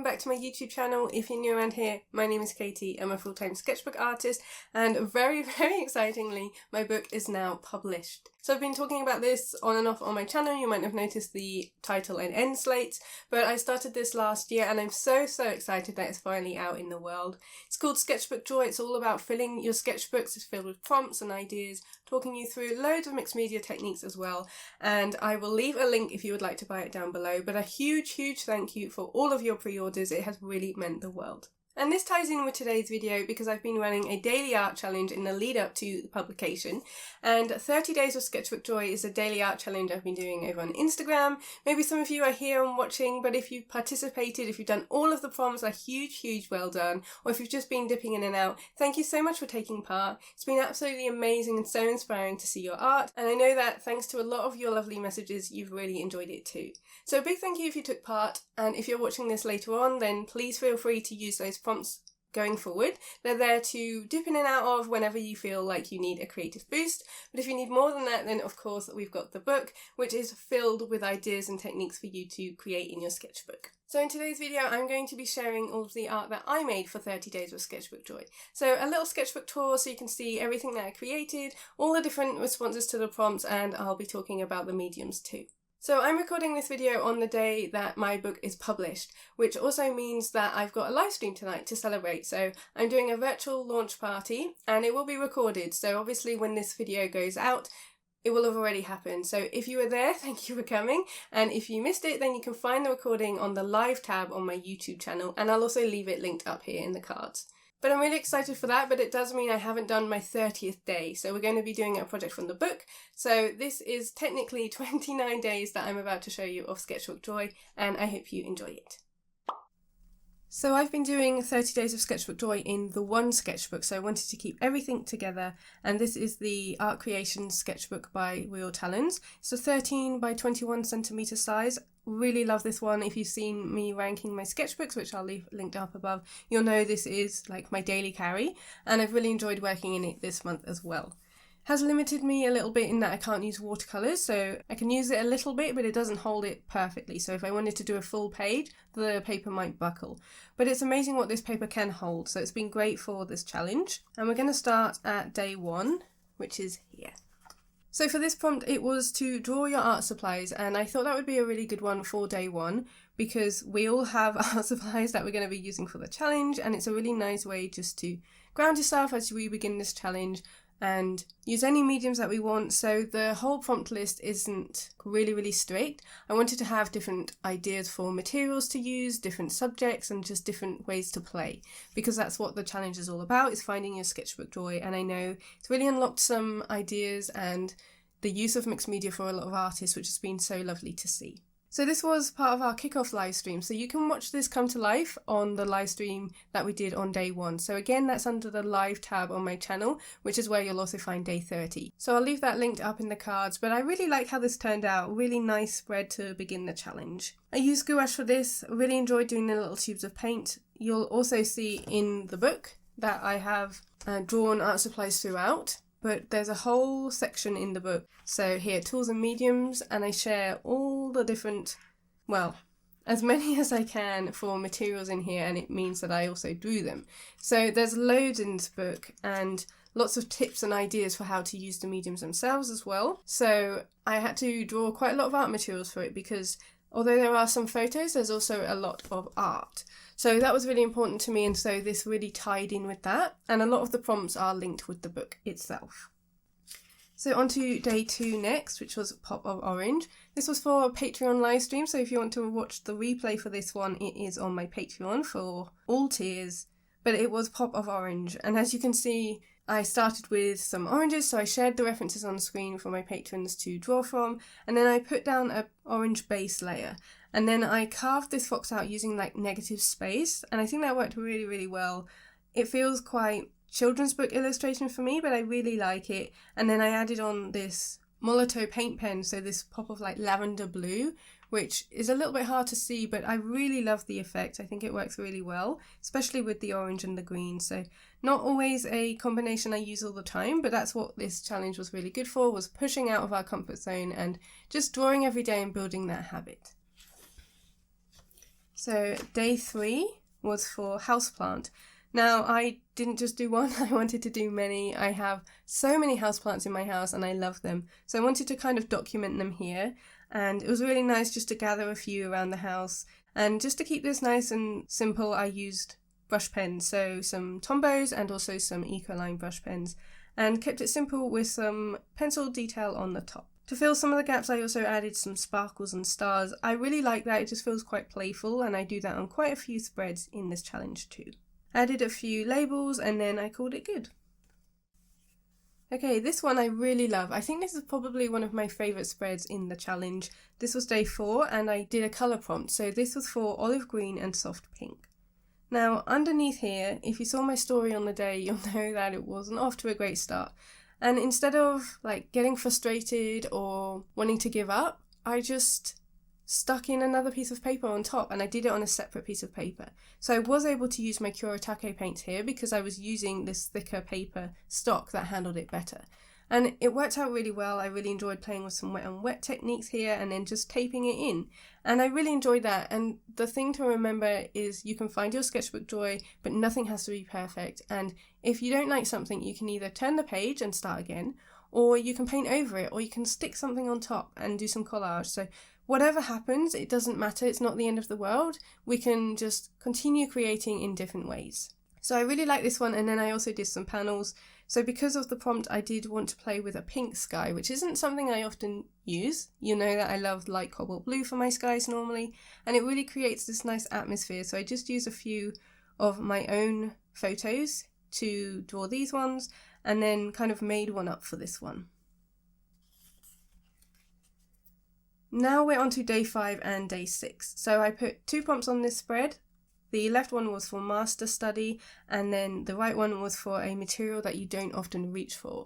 welcome back to my YouTube channel. If you're new around here, my name is Katie. I'm a full-time sketchbook artist and very excitingly, my book is now published. So I've been talking about this on and off on my channel. You might have noticed the title and end slates, but I started this last year and I'm so excited that it's finally out in the world. It's called Sketchbook Joy. It's all about filling your sketchbooks. It's filled with prompts and ideas, talking you through loads of mixed media techniques as well. And I will leave a link if you would like to buy it down below. But a huge thank you for all of your pre-orders. It has really meant the world. And this ties in with today's video because I've been running a daily art challenge in the lead up to the publication, and 30 Days of Sketchbook Joy is a daily art challenge I've been doing over on Instagram. Maybe some of you are here and watching, but if you've participated, if you've done all of the prompts, a huge well done, or if you've just been dipping in and out, thank you so much for taking part. It's been absolutely amazing and so inspiring to see your art, and I know that thanks to a lot of your lovely messages, you've really enjoyed it too. So a big thank you if you took part, and if you're watching this later on, then please feel free to use those prompts going forward. They're there to dip in and out of whenever you feel like you need a creative boost. But if you need more than that, then of course we've got the book, which is filled with ideas and techniques for you to create in your sketchbook. So in today's video, I'm going to be sharing all of the art that I made for 30 Days with Sketchbook Joy. So a little sketchbook tour so you can see everything that I created, all the different responses to the prompts, and I'll be talking about the mediums too. So I'm recording this video on the day that my book is published, which also means that I've got a live stream tonight to celebrate. So I'm doing a virtual launch party and it will be recorded. So obviously when this video goes out, it will have already happened. So if you were there, thank you for coming. And if you missed it, then you can find the recording on the live tab on my YouTube channel. And I'll also leave it linked up here in the cards. But I'm really excited for that, but it does mean I haven't done my 30th day. So we're going to be doing a project from the book. So this is technically 29 days that I'm about to show you of Sketchbook Joy, and I hope you enjoy it. So I've been doing 30 Days of Sketchbook Joy in the one sketchbook, so I wanted to keep everything together, and this is the Art Creation sketchbook by Talens. It's a 13 by 21 centimetre size. Really love this one. If you've seen me ranking my sketchbooks, which I'll leave linked up above, you'll know this is like my daily carry, and I've really enjoyed working in it this month as well. Has limited me a little bit in that I can't use watercolours, so I can use it a little bit, but it doesn't hold it perfectly. So if I wanted to do a full page, the paper might buckle. But it's amazing what this paper can hold, so it's been great for this challenge. And we're going to start at day 1, which is here. So for this prompt, it was to draw your art supplies, and I thought that would be a really good one for day 1 because we all have art supplies that we're going to be using for the challenge, and it's a really nice way just to ground yourself as we begin this challenge and use any mediums that we want. So the whole prompt list isn't really strict. I wanted to have different ideas for materials to use, different subjects, and just different ways to play, because that's what the challenge is all about, is finding your sketchbook joy. And I know it's really unlocked some ideas and the use of mixed media for a lot of artists, which has been so lovely to see. So this was part of our kickoff live stream, so you can watch this come to life on the live stream that we did on day 1. So again, that's under the live tab on my channel, which is where you'll also find day 30. So I'll leave that linked up in the cards, but I really like how this turned out. Really nice spread to begin the challenge. I used gouache for this. I really enjoyed doing the little tubes of paint. You'll also see in the book that I have drawn art supplies throughout. But there's a whole section in the book. So here, tools and mediums, and I share all the different, well, as many as I can for materials in here, and it means that I also drew them. So there's loads in this book and lots of tips and ideas for how to use the mediums themselves as well. So I had to draw quite a lot of art materials for it because although there are some photos, there's also a lot of art. So that was really important to me, and so this really tied in with that, and a lot of the prompts are linked with the book itself. So on to day 2 next, which was Pop of Orange. This was for a Patreon live stream, so if you want to watch the replay for this one, it is on my Patreon for all tiers, but it was Pop of Orange. And as you can see, I started with some oranges, so I shared the references on the screen for my patrons to draw from, and then I put down an orange base layer. And then I carved this fox out using like negative space, and I think that worked really well. It feels quite children's book illustration for me, but I really like it. And then I added on this Molotow paint pen, so this pop of like lavender blue, which is a little bit hard to see, but I really love the effect. I think it works really well, especially with the orange and the green. So not always a combination I use all the time, but that's what this challenge was really good for, was pushing out of our comfort zone and just drawing every day and building that habit. So day 3 was for houseplant. Now, I didn't just do one, I wanted to do many. I have so many houseplants in my house and I love them. So I wanted to kind of document them here. And it was really nice just to gather a few around the house. And just to keep this nice and simple, I used brush pens. So some Tombows and also some Ecoline brush pens. And kept it simple with some pencil detail on the top. To fill some of the gaps, I also added some sparkles and stars. I really like that, it just feels quite playful, and I do that on quite a few spreads in this challenge too. Added a few labels and then I called it good. Okay, this one I really love. I think this is probably one of my favourite spreads in the challenge. This was day 4 and I did a colour prompt, so this was for olive green and soft pink. Now underneath here, if you saw my story on the day, you'll know that it wasn't off to a great start. And instead of getting frustrated or wanting to give up, I just stuck in another piece of paper on top, and I did it on a separate piece of paper. So I was able to use my Kuretake paints here because I was using this thicker paper stock that handled it better. And it worked out really well. I really enjoyed playing with some wet on wet techniques here and then just taping it in. And I really enjoyed that. And the thing to remember is you can find your sketchbook joy, but nothing has to be perfect. And if you don't like something, you can either turn the page and start again, or you can paint over it, or you can stick something on top and do some collage. So whatever happens, it doesn't matter. It's not the end of the world. We can just continue creating in different ways. So I really like this one, and then I also did some panels. So because of the prompt, I did want to play with a pink sky, which isn't something I often use. You know that I love light cobalt blue for my skies normally, and it really creates this nice atmosphere. So I just used a few of my own photos to draw these ones, and then kind of made one up for this one. Now we're on to day 5 and day 6. So I put 2 prompts on this spread. The left one was for master study, and then the right one was for a material that you don't often reach for.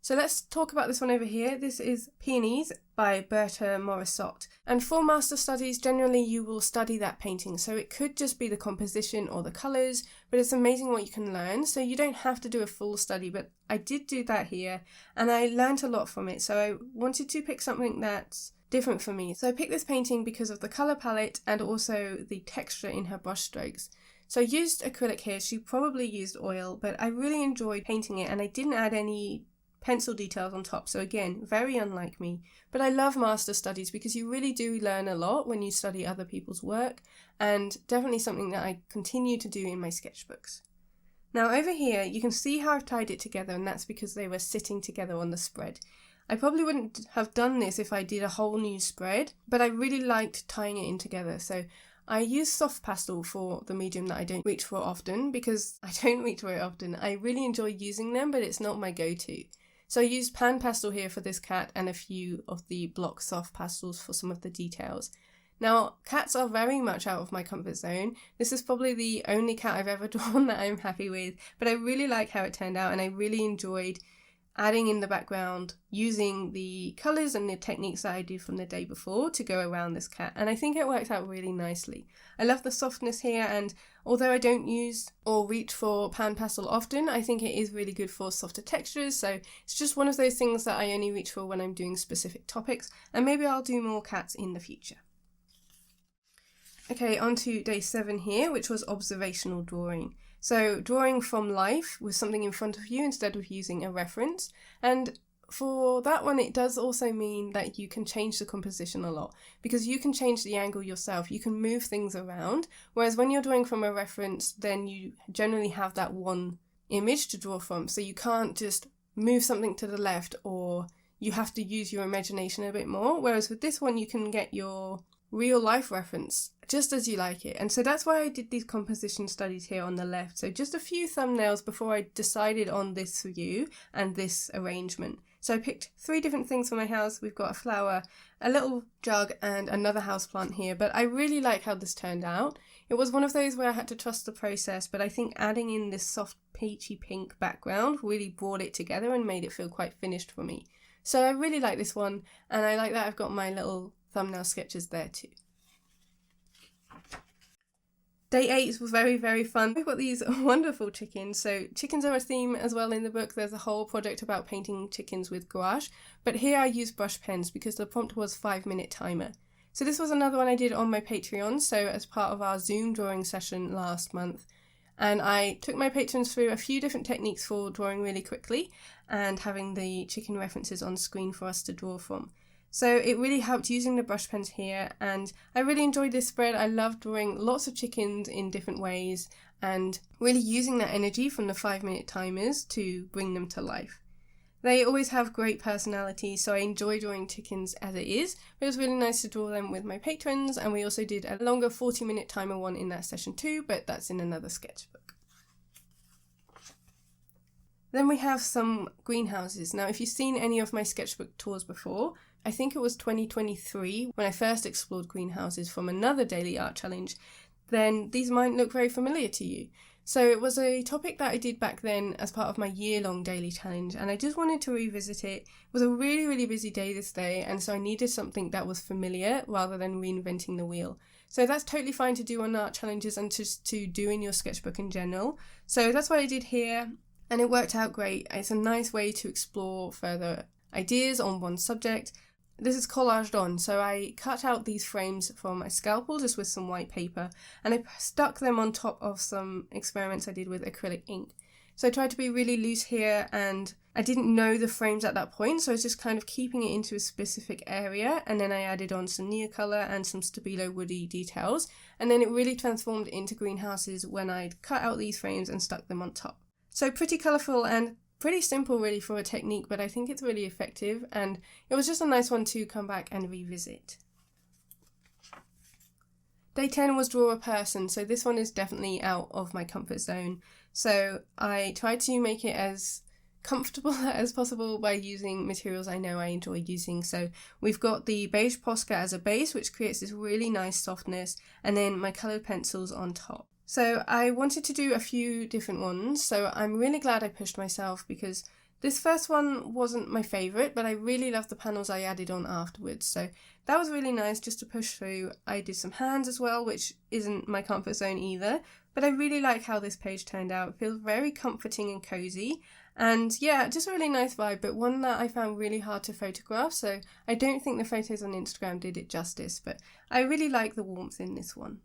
So let's talk about this one over here. This is Peonies by Berta Morisot. And for master studies, generally you will study that painting. So it could just be the composition or the colours, but it's amazing what you can learn. So you don't have to do a full study, but I did do that here and I learned a lot from it. So I wanted to pick something that's different for me. So I picked this painting because of the colour palette and also the texture in her brush strokes. So I used acrylic here. She probably used oil, but I really enjoyed painting it and I didn't add any pencil details on top. So again, very unlike me. But I love master studies because you really do learn a lot when you study other people's work, and definitely something that I continue to do in my sketchbooks. Now over here, you can see how I've tied it together, and that's because they were sitting together on the spread. I probably wouldn't have done this if I did a whole new spread, but I really liked tying it in together. So I use soft pastel for the medium that I don't reach for often because I don't reach for it often. I really enjoy using them, but it's not my go-to. So I used pan pastel here for this cat and a few of the block soft pastels for some of the details. Now, cats are very much out of my comfort zone. This is probably the only cat I've ever drawn that I'm happy with, but I really like how it turned out and I really enjoyed adding in the background, using the colours and the techniques that I did from the day before to go around this cat, and I think it worked out really nicely. I love the softness here, and although I don't use or reach for pan pastel often, I think it is really good for softer textures, so it's just one of those things that I only reach for when I'm doing specific topics, and maybe I'll do more cats in the future. Okay, on to day 7 here, which was observational drawing. So drawing from life with something in front of you instead of using a reference. And for that one, it does also mean that you can change the composition a lot because you can change the angle yourself. You can move things around. Whereas when you're drawing from a reference, then you generally have that one image to draw from. So you can't just move something to the left, or you have to use your imagination a bit more. Whereas with this one, you can get your real life reference just as you like it. And so that's why I did these composition studies here on the left. So just a few thumbnails before I decided on this view and this arrangement. So I picked 3 different things for my house. We've got a flower, a little jug and another houseplant here, but I really like how this turned out. It was one of those where I had to trust the process, but I think adding in this soft peachy pink background really brought it together and made it feel quite finished for me. So I really like this one, and I like that I've got my little thumbnail sketches there too. Day 8 was very, very fun. We've got these wonderful chickens. So chickens are a theme as well in the book. There's a whole project about painting chickens with gouache. But here I used brush pens because the prompt was 5-minute timer. So this was another one I did on my Patreon, so as part of our Zoom drawing session last month. And I took my patrons through a few different techniques for drawing really quickly and having the chicken references on screen for us to draw from. So it really helped using the brush pens here, and I really enjoyed this spread. I love drawing lots of chickens in different ways and really using that energy from the 5-minute timers to bring them to life. They always have great personality, so I enjoy drawing chickens as it is, but it was really nice to draw them with my patrons, and we also did a longer 40-minute timer one in that session too, but that's in another sketchbook. Then we have some greenhouses. Now, if you've seen any of my sketchbook tours before, I think it was 2023 when I first explored greenhouses from another daily art challenge, then these might look very familiar to you. So it was a topic that I did back then as part of my year-long daily challenge, and I just wanted to revisit it. It was a really, really busy day this day, and so I needed something that was familiar rather than reinventing the wheel. So that's totally fine to do on art challenges and just to do in your sketchbook in general. So that's what I did here, and it worked out great. It's a nice way to explore further ideas on one subject. This is collaged on, so I cut out these frames from my scalpel just with some white paper, and I stuck them on top of some experiments I did with acrylic ink. So I tried to be really loose here, and I didn't know the frames at that point, so I was just kind of keeping it into a specific area, and then I added on some Neocolor and some Stabilo woody details, and then it really transformed into greenhouses when I'd cut out these frames and stuck them on top. So pretty colourful and pretty simple really for a technique, but I think it's really effective, and it was just a nice one to come back and revisit. Day 10 was draw a person, so this one is definitely out of my comfort zone. So I tried to make it as comfortable as possible by using materials I know I enjoy using. So we've got the beige Posca as a base, which creates this really nice softness, and then my coloured pencils on top. So I wanted to do a few different ones, so I'm really glad I pushed myself because this first one wasn't my favourite, but I really loved the panels I added on afterwards, so that was really nice just to push through. I did some hands as well, which isn't my comfort zone either, but I really like how this page turned out. It feels very comforting and cosy, and yeah, just a really nice vibe, but one that I found really hard to photograph, so I don't think the photos on Instagram did it justice, but I really like the warmth in this one.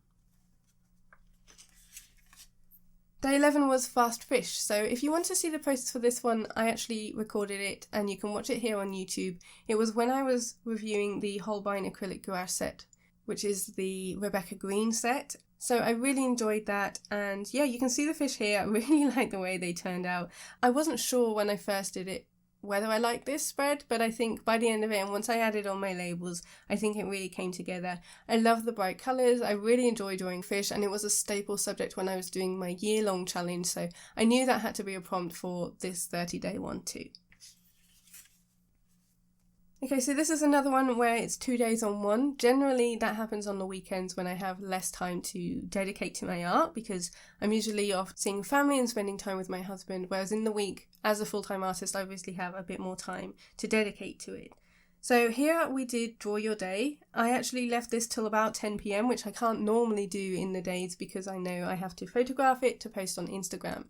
Day 11 was Fast Fish, so if you want to see the process for this one, I actually recorded it and you can watch it here on YouTube. It was when I was reviewing the Holbein acrylic gouache set, which is the Rebecca Green set. So I really enjoyed that, and yeah, you can see the fish here. I really like the way they turned out. I wasn't sure when I first did it whether I liked this spread, but I think by the end of it, and once I added on my labels, I think it really came together. I love the bright colours, I really enjoy drawing fish, and it was a staple subject when I was doing my year-long challenge, so I knew that had to be a prompt for this 30-day one too. Okay, so this is another one where it's 2 days on one. Generally, that happens on the weekends when I have less time to dedicate to my art because I'm usually off seeing family and spending time with my husband, whereas in the week, as a full-time artist, I obviously have a bit more time to dedicate to it. So here we did Draw Your Day. I actually left this till about 10 p.m, which I can't normally do in the days because I know I have to photograph it to post on Instagram.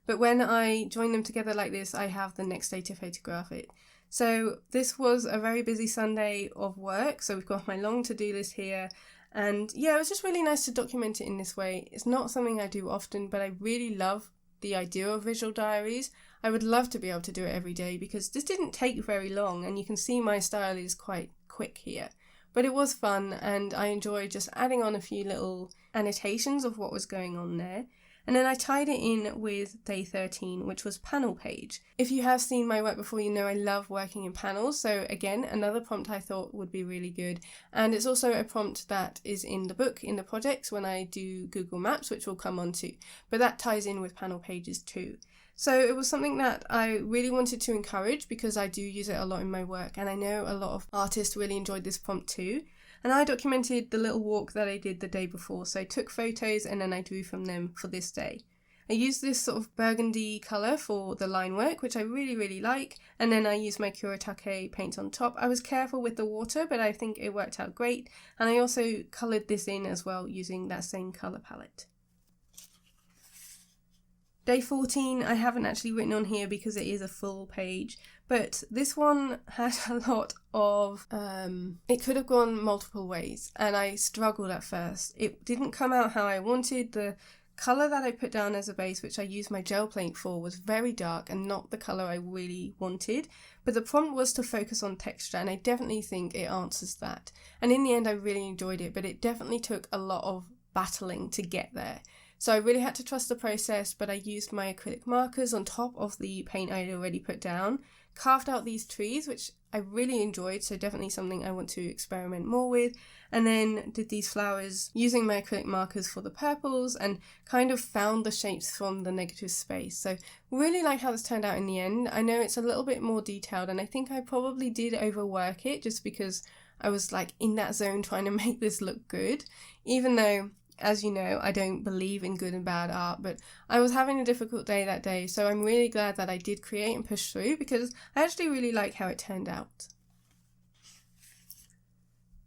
But when I join them together like this, I have the next day to photograph it. So this was a very busy Sunday of work, so we've got my long to-do list here, and yeah, it was just really nice to document it in this way. It's not something I do often, but I really love the idea of visual diaries. I would love to be able to do it every day because this didn't take very long, and you can see my style is quite quick here. But it was fun, and I enjoyed just adding on a few little annotations of what was going on there. And then I tied it in with day 13, which was panel page. If you have seen my work before, you know I love working in panels. So again, another prompt I thought would be really good. And it's also a prompt that is in the book, in the projects when I do Google Maps, which we'll come on to. But that ties in with panel pages too. So it was something that I really wanted to encourage because I do use it a lot in my work. And I know a lot of artists really enjoyed this prompt too. And I documented the little walk that I did the day before, so I took photos and then I drew from them for this day. I used this sort of burgundy colour for the line work, which I really, really like, and then I used my Kuretake paint on top. I was careful with the water, but I think it worked out great, and I also coloured this in as well using that same colour palette. Day 14 I haven't actually written on here because it is a full page, but this one had a lot of, it could have gone multiple ways and I struggled at first. It didn't come out how I wanted. The colour that I put down as a base, which I used my gel paint for, was very dark and not the colour I really wanted, but the prompt was to focus on texture and I definitely think it answers that. And in the end I really enjoyed it, but it definitely took a lot of battling to get there. So I really had to trust the process, but I used my acrylic markers on top of the paint I had already put down, carved out these trees, which I really enjoyed, so definitely something I want to experiment more with, and then did these flowers using my acrylic markers for the purples and kind of found the shapes from the negative space. So really like how this turned out in the end. I know it's a little bit more detailed and I think I probably did overwork it just because I was like in that zone trying to make this look good, even though, as you know, I don't believe in good and bad art, but I was having a difficult day that day, so I'm really glad that I did create and push through because I actually really like how it turned out.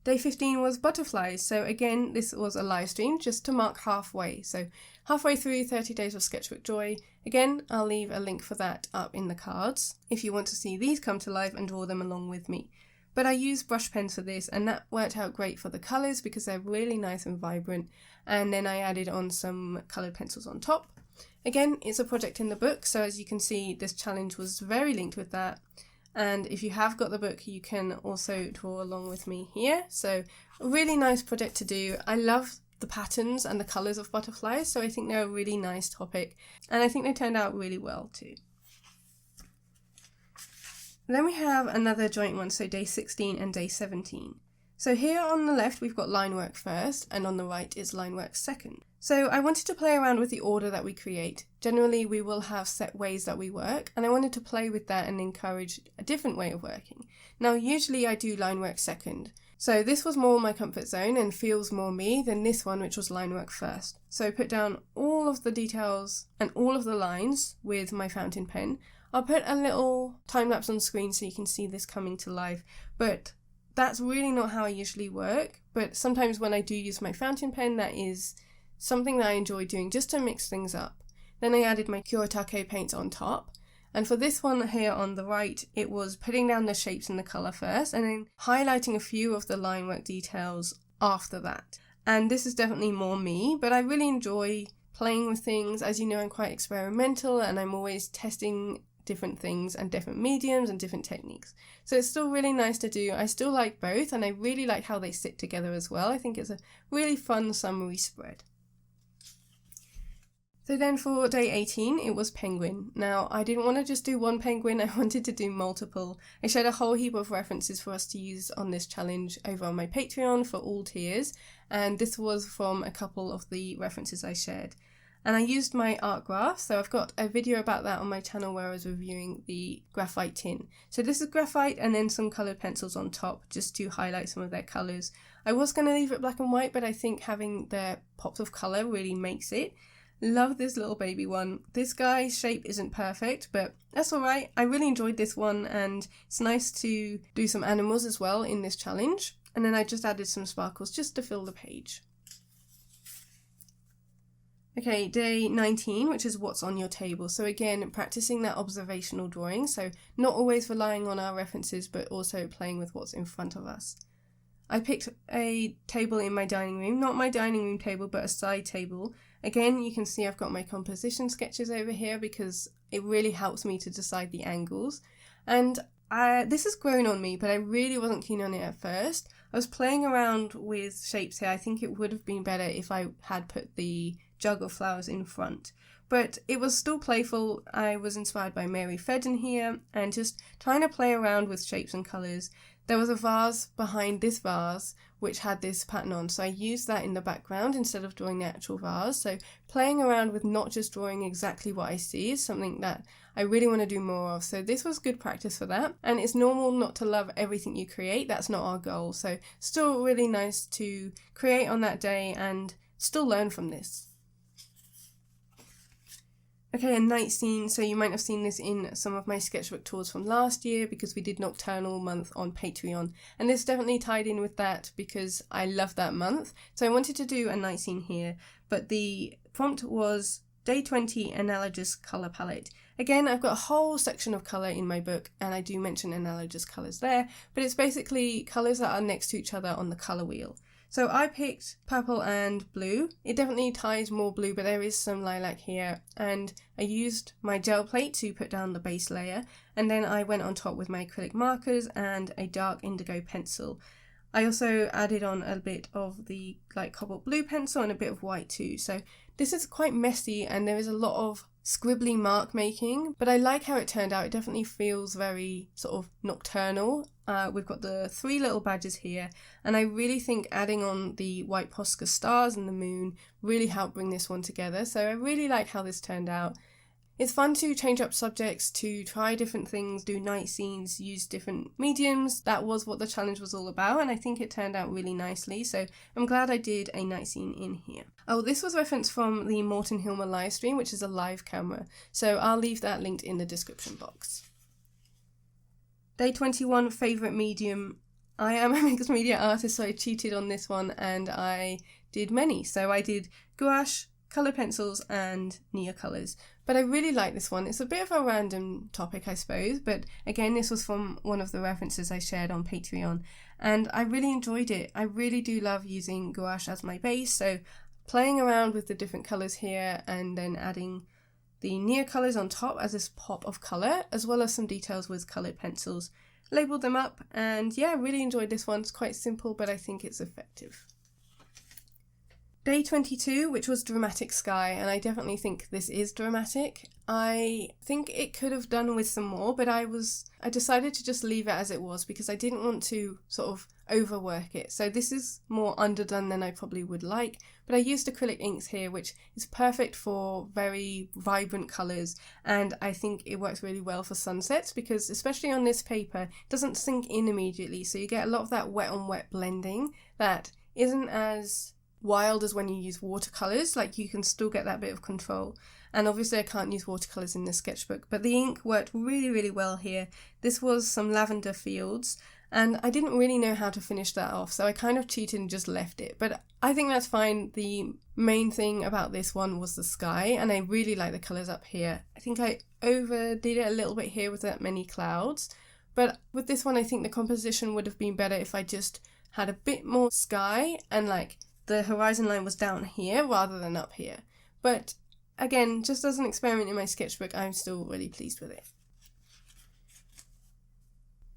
Day 15 was butterflies, so again, this was a live stream just to mark halfway, so halfway through 30 days of Sketchbook Joy. Again, I'll leave a link for that up in the cards if you want to see these come to life and draw them along with me. But I used brush pens for this and that worked out great for the colours because they're really nice and vibrant, and then I added on some coloured pencils on top. Again, it's a project in the book, so as you can see this challenge was very linked with that, and if you have got the book you can also draw along with me here. So a really nice project to do. I love the patterns and the colours of butterflies, so I think they're a really nice topic and I think they turned out really well too. Then we have another joint one, so day 16 and day 17. So here on the left we've got line work first and on the right is line work second. So I wanted to play around with the order that we create. Generally we will have set ways that we work and I wanted to play with that and encourage a different way of working. Now usually I do line work second. So this was more my comfort zone and feels more me than this one, which was line work first. So I put down all of the details and all of the lines with my fountain pen. I'll put a little time lapse on screen so you can see this coming to life, but that's really not how I usually work. But sometimes when I do use my fountain pen, that is something that I enjoy doing just to mix things up. Then I added my Kuretake paints on top. And for this one here on the right, it was putting down the shapes and the colour first and then highlighting a few of the line work details after that. And this is definitely more me, but I really enjoy playing with things. As you know, I'm quite experimental and I'm always testing different things and different mediums and different techniques. So it's still really nice to do. I still like both and I really like how they sit together as well. I think it's a really fun summery spread. So then for day 18, it was penguin. Now, I didn't want to just do one penguin, I wanted to do multiple. I shared a whole heap of references for us to use on this challenge over on my Patreon for all tiers, and this was from a couple of the references I shared. And I used my art graph, so I've got a video about that on my channel where I was reviewing the graphite tin. So this is graphite and then some coloured pencils on top just to highlight some of their colours. I was going to leave it black and white, but I think having the pops of colour really makes it. Love this little baby one. This guy's shape isn't perfect, but that's alright. I really enjoyed this one and it's nice to do some animals as well in this challenge. And then I just added some sparkles just to fill the page. Okay, day 19, which is what's on your table. So again, practicing that observational drawing. So not always relying on our references, but also playing with what's in front of us. I picked a table in my dining room, not my dining room table, but a side table. Again, you can see I've got my composition sketches over here because it really helps me to decide the angles. And this has grown on me, but I really wasn't keen on it at first. I was playing around with shapes here. I think it would have been better if I had put the jug of flowers in front, but it was still playful. I was inspired by Mary Fedden here and just trying to play around with shapes and colours. There was a vase behind this vase which had this pattern on, so I used that in the background instead of drawing the actual vase. So playing around with not just drawing exactly what I see is something that I really want to do more of. So this was good practice for that, and it's normal not to love everything you create. That's not our goal. So still really nice to create on that day and still learn from this. Okay, a night scene, so you might have seen this in some of my sketchbook tours from last year because we did Nocturnal month on Patreon, and this definitely tied in with that because I love that month. So I wanted to do a night scene here, but the prompt was Day 20 Analogous Colour Palette. Again, I've got a whole section of colour in my book, and I do mention analogous colours there, but it's basically colours that are next to each other on the colour wheel. So I picked purple and blue. It definitely ties more blue, but there is some lilac here, and I used my gel plate to put down the base layer, and then I went on top with my acrylic markers and a dark indigo pencil. I also added on a bit of the cobalt blue pencil and a bit of white too. So this is quite messy and there is a lot of scribbly mark making, but I like how it turned out. It definitely feels very sort of nocturnal. We've got the 3 little badges here, and I really think adding on the white Posca stars and the moon really helped bring this one together. So I really like how this turned out. It's fun to change up subjects, to try different things, do night scenes, use different mediums. That was what the challenge was all about, and I think it turned out really nicely, so I'm glad I did a night scene in here. Oh, this was referenced from the Morton Hilmer live stream, which is a live camera, so I'll leave that linked in the description box. Day 21, favourite medium. I am a mixed media artist, so I cheated on this one and I did many. So I did gouache, coloured pencils and Neocolors. But I really like this one. It's a bit of a random topic, I suppose, but again, this was from one of the references I shared on Patreon, and I really enjoyed it. I really do love using gouache as my base, so playing around with the different colours here and then adding the Neocolors on top as this pop of colour, as well as some details with coloured pencils. Labelled them up, and yeah, really enjoyed this one. It's quite simple, but I think it's effective. Day 22, which was Dramatic Sky, and I definitely think this is dramatic. I think it could have done with some more, but I decided to just leave it as it was because I didn't want to sort of overwork it. So this is more underdone than I probably would like, but I used acrylic inks here, which is perfect for very vibrant colours, and I think it works really well for sunsets because especially on this paper, it doesn't sink in immediately, so you get a lot of that wet on wet blending that isn't as wild as when you use watercolours. Like, you can still get that bit of control, and obviously I can't use watercolours in this sketchbook, but the ink worked really well here. This was some lavender fields, and I didn't really know how to finish that off, so I kind of cheated and just left it, but I think that's fine. The main thing about this one was the sky, and I really like the colours up here. I think I overdid it a little bit here with that many clouds, but with this one I think the composition would have been better if I just had a bit more sky and the horizon line was down here rather than up here. But again, just as an experiment in my sketchbook, I'm still really pleased with it.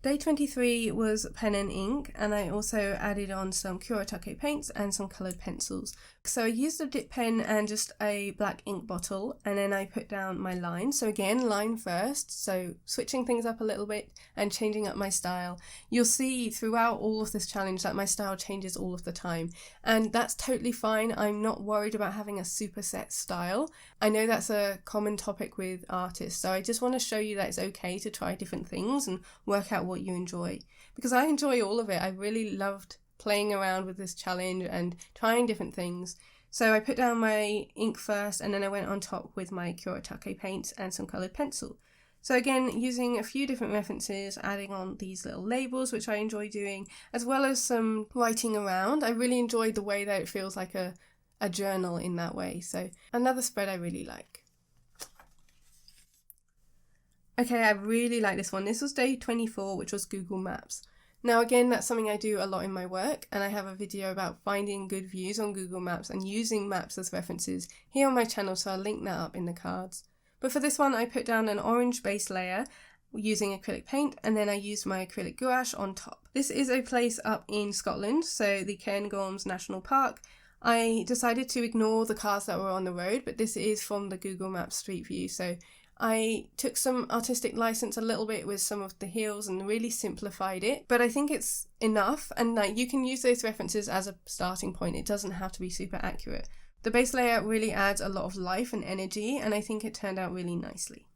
Day 23 was pen and ink, and I also added on some Kuretake paints and some coloured pencils. So I used a dip pen and just a black ink bottle, and then I put down my line. So again, line first, so switching things up a little bit and changing up my style. You'll see throughout all of this challenge that my style changes all of the time, and that's totally fine. I'm not worried about having a super set style. I know that's a common topic with artists, so I just want to show you that it's okay to try different things and work out what you enjoy, because I enjoy all of it. I really loved playing around with this challenge and trying different things. So I put down my ink first, and then I went on top with my Kuretake paints and some coloured pencil. So again, using a few different references, adding on these little labels, which I enjoy doing, as well as some writing around. I really enjoyed the way that it feels like a journal in that way. So another spread I really like. Okay, I really like this one. This was day 24, which was Google Maps. Now again, that's something I do a lot in my work, and I have a video about finding good views on Google Maps and using maps as references here on my channel, so I'll link that up in the cards. But for this one, I put down an orange base layer using acrylic paint, and then I used my acrylic gouache on top. This is a place up in Scotland, so the Cairngorms National Park. I decided to ignore the cars that were on the road, but this is from the Google Maps Street View, so I took some artistic license a little bit with some of the hills and really simplified it, but I think it's enough, and you can use those references as a starting point. It doesn't have to be super accurate. The base layer really adds a lot of life and energy, and I think it turned out really nicely.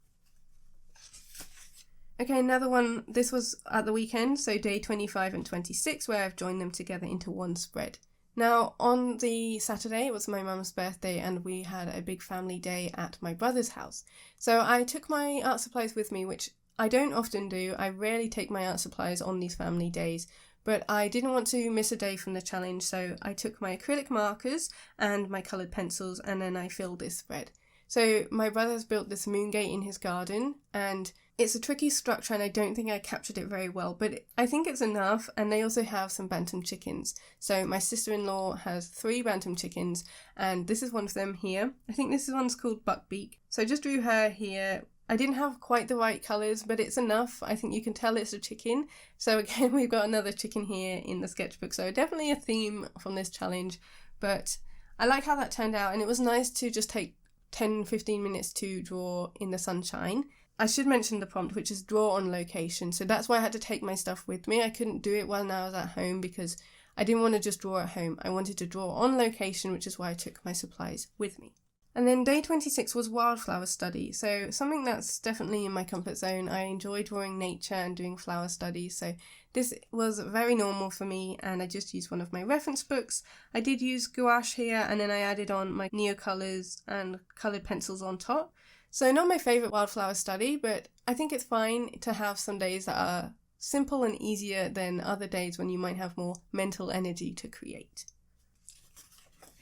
Okay, another one. This was at the weekend, so day 25 and 26, where I've joined them together into one spread. Now, on the Saturday, it was my mum's birthday, and we had a big family day at my brother's house. So I took my art supplies with me, which I don't often do. I rarely take my art supplies on these family days, but I didn't want to miss a day from the challenge, so I took my acrylic markers and my coloured pencils, and then I filled this spread. So my brother's built this moon gate in his garden, and it's a tricky structure and I don't think I captured it very well, but I think it's enough. And they also have some bantam chickens. So my sister-in-law has 3 bantam chickens, and this is one of them here. I think this one's called Buckbeak. So I just drew her here. I didn't have quite the right colours, but it's enough. I think you can tell it's a chicken. So again, we've got another chicken here in the sketchbook. So definitely a theme from this challenge, but I like how that turned out, and it was nice to just take 10-15 minutes to draw in the sunshine. I should mention the prompt, which is draw on location. So that's why I had to take my stuff with me. I couldn't do it when I was at home because I didn't want to just draw at home. I wanted to draw on location, which is why I took my supplies with me. And then day 26 was wildflower study. So something that's definitely in my comfort zone. I enjoy drawing nature and doing flower studies. So this was very normal for me, and I just used one of my reference books. I did use gouache here, and then I added on my Neocolors and coloured pencils on top. So not my favourite wildflower study, but I think it's fine to have some days that are simple and easier than other days when you might have more mental energy to create.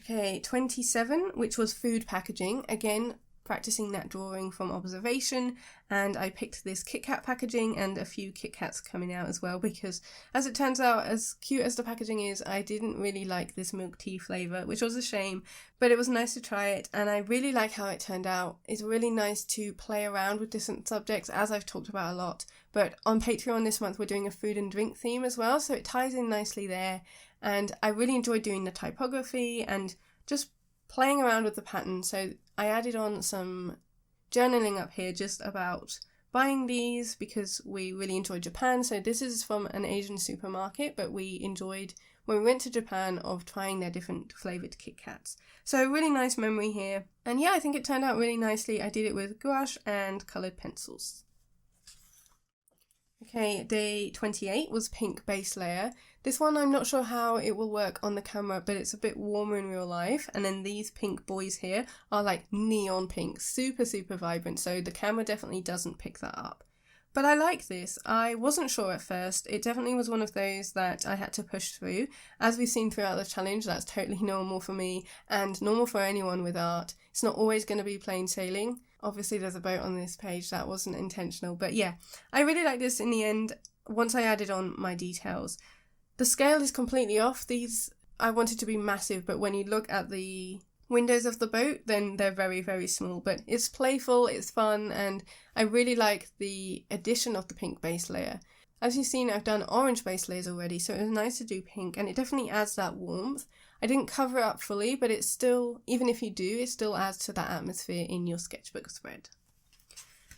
Okay, 27, which was food packaging. Again, practicing that drawing from observation, and I picked this Kit Kat packaging and a few Kit Kats coming out as well, because as it turns out, as cute as the packaging is, I didn't really like this milk tea flavour, which was a shame, but it was nice to try it, and I really like how it turned out. It's really nice to play around with different subjects, as I've talked about a lot, but on Patreon this month we're doing a food and drink theme as well, so it ties in nicely there, and I really enjoyed doing the typography and just playing around with the pattern. So I added on some journaling up here just about buying these because we really enjoyed Japan. So this is from an Asian supermarket, but we enjoyed when we went to Japan of trying their different flavoured Kit Kats. So really nice memory here. And yeah, I think it turned out really nicely. I did it with gouache and coloured pencils. Okay, day 28 was pink base layer. This one I'm not sure how it will work on the camera, but it's a bit warmer in real life. And then these pink boys here are like neon pink, super vibrant, so the camera definitely doesn't pick that up. But I like this. I wasn't sure at first. It definitely was one of those that I had to push through. As we've seen throughout the challenge, that's totally normal for me and normal for anyone with art. It's not always going to be plain sailing. Obviously there's a boat on this page, that wasn't intentional, but yeah, I really like this in the end once I added on my details. The scale is completely off. These I wanted to be massive, but when you look at the windows of the boat, then they're very small, but it's playful, it's fun, and I really like the addition of the pink base layer. As you've seen, I've done orange base layers already, so it was nice to do pink, and it definitely adds that warmth. I didn't cover it up fully, but it's still, even if you do, it still adds to that atmosphere in your sketchbook spread.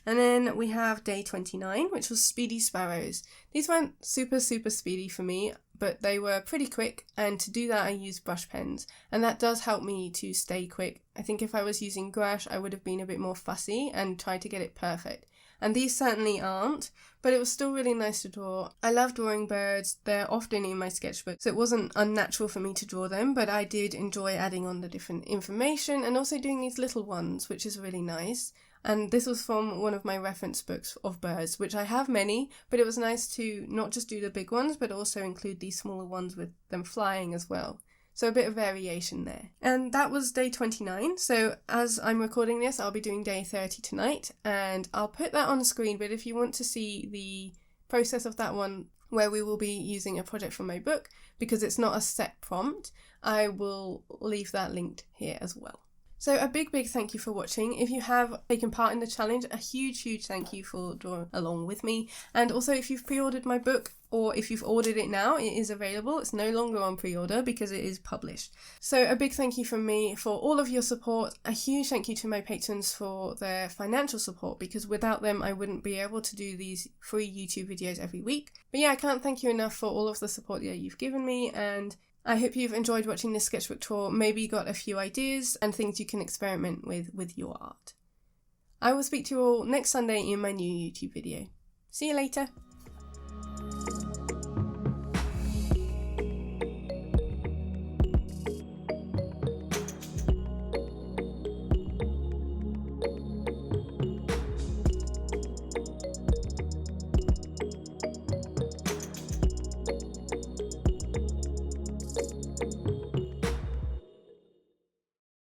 And then we have day 29, which was Speedy Sparrows. These weren't super speedy for me, but they were pretty quick, and to do that I used brush pens, and that does help me to stay quick. I think if I was using gouache I would have been a bit more fussy and tried to get it perfect. And these certainly aren't, but it was still really nice to draw. I love drawing birds, they're often in my sketchbook, so it wasn't unnatural for me to draw them, but I did enjoy adding on the different information and also doing these little ones, which is really nice. And this was from one of my reference books of birds, which I have many, but it was nice to not just do the big ones, but also include these smaller ones with them flying as well. So a bit of variation there. And that was day 29. So as I'm recording this, I'll be doing day 30 tonight, and I'll put that on the screen. But if you want to see the process of that one, where we will be using a project from my book, because it's not a set prompt, I will leave that linked here as well. So a big thank you for watching. If you have taken part in the challenge, a huge thank you for drawing along with me. And also if you've pre-ordered my book, or if you've ordered it now, it is available. It's no longer on pre-order because it is published. So a big thank you from me for all of your support. A huge thank you to my patrons for their financial support, because without them I wouldn't be able to do these free YouTube videos every week. But yeah, I can't thank you enough for all of the support that you've given me, and I hope you've enjoyed watching this sketchbook tour. Maybe you got a few ideas and things you can experiment with your art. I will speak to you all next Sunday in my new YouTube video. See you later.